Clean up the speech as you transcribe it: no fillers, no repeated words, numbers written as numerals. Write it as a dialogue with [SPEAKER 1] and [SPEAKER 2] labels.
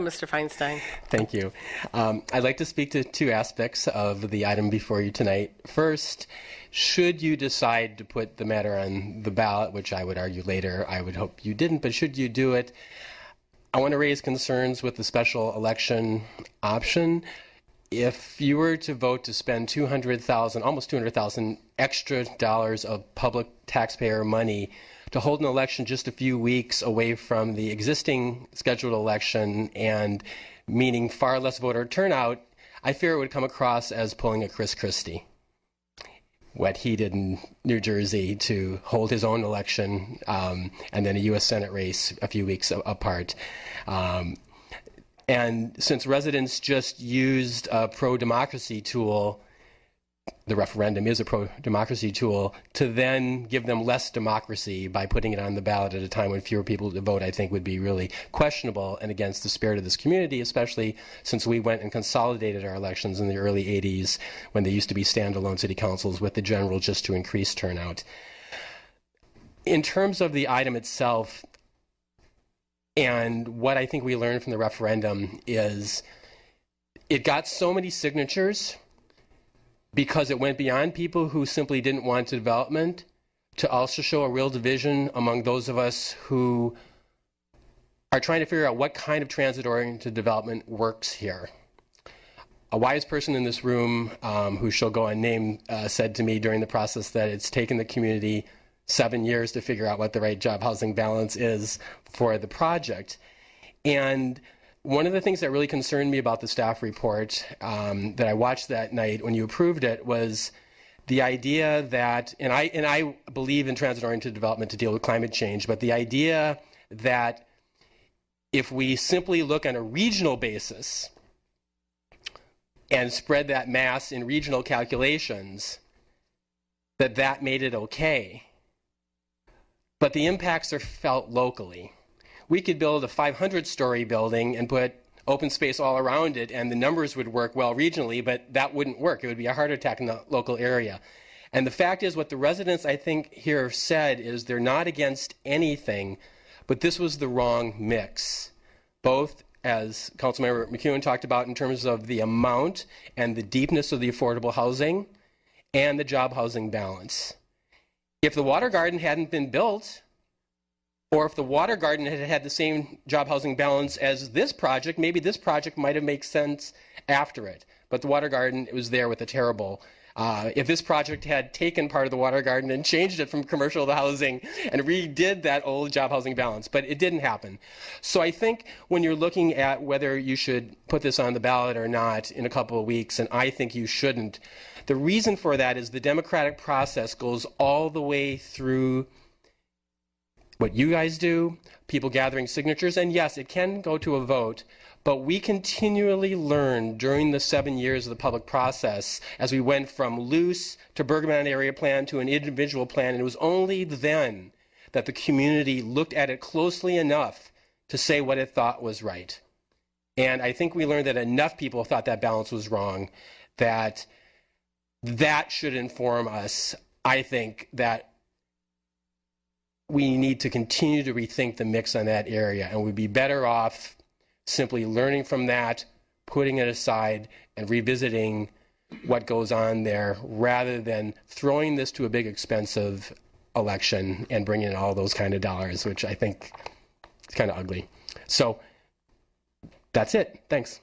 [SPEAKER 1] Mr. Feinstein.
[SPEAKER 2] Thank you. I'd like to speak to two aspects of the item before you tonight. First, should you decide to put the matter on the ballot, which I would argue later, I would hope you didn't, but should you do it, I want to raise concerns with the special election option. If you were to vote to spend $200,000, almost $200,000 extra dollars of public taxpayer money to hold an election just a few weeks away from the existing scheduled election and meaning far less voter turnout, I fear it would come across as pulling a Chris Christie, what he did in New Jersey to hold his own election and then a U.S. Senate race a few weeks apart. And since residents just used a pro-democracy tool, the referendum is a pro-democracy tool, to then give them less democracy by putting it on the ballot at a time when fewer people to vote, I think would be really questionable and against the spirit of this community, especially since we went and consolidated our elections in the early 80s when they used to be standalone city councils with the general just to increase turnout. In terms of the item itself, and what I think we learned from the referendum is it got so many signatures because it went beyond people who simply didn't want development to also show a real division among those of us who are trying to figure out what kind of transit-oriented development works here. A wise person in this room, who shall go unnamed, said to me during the process that it's taken the community 7 years to figure out what the right job housing balance is for the project. And one of the things that really concerned me about the staff report that I watched that night when you approved it was the idea that, and I believe in transit-oriented development to deal with climate change, but the idea that if we simply look on a regional basis and spread that mass in regional calculations, that made it okay. But the impacts are felt locally. We could build a 500-story building and put open space all around it, and the numbers would work well regionally, but that wouldn't work. It would be a heart attack in the local area. And the fact is, what the residents, I think, here said is they're not against anything, but this was the wrong mix, both as Councilmember McEwen talked about in terms of the amount and the deepness of the affordable housing and the job housing balance. If the Water Garden hadn't been built, or if the Water Garden had had the same job housing balance as this project, maybe this project might have made sense after it. But the Water Garden, it was there with a terrible. If this project had taken part of the Water Garden and changed it from commercial to housing and redid that old job housing balance, but it didn't happen. So I think when you're looking at whether you should put this on the ballot or not in a couple of weeks, and I think you shouldn't, the reason for that is the democratic process goes all the way through what you guys do, people gathering signatures, and yes, it can go to a vote, but we continually learn during the 7 years of the public process as we went from loose to Bergamot area plan to an individual plan, and it was only then that the community looked at it closely enough to say what it thought was right. And I think we learned that enough people thought that balance was wrong, that should inform us. I think that we need to continue to rethink the mix on that area, and we'd be better off simply learning from that, putting it aside, and revisiting what goes on there, rather than throwing this to a big expensive election and bringing in all those kind of dollars, which I think is kind of ugly. So that's it. Thanks.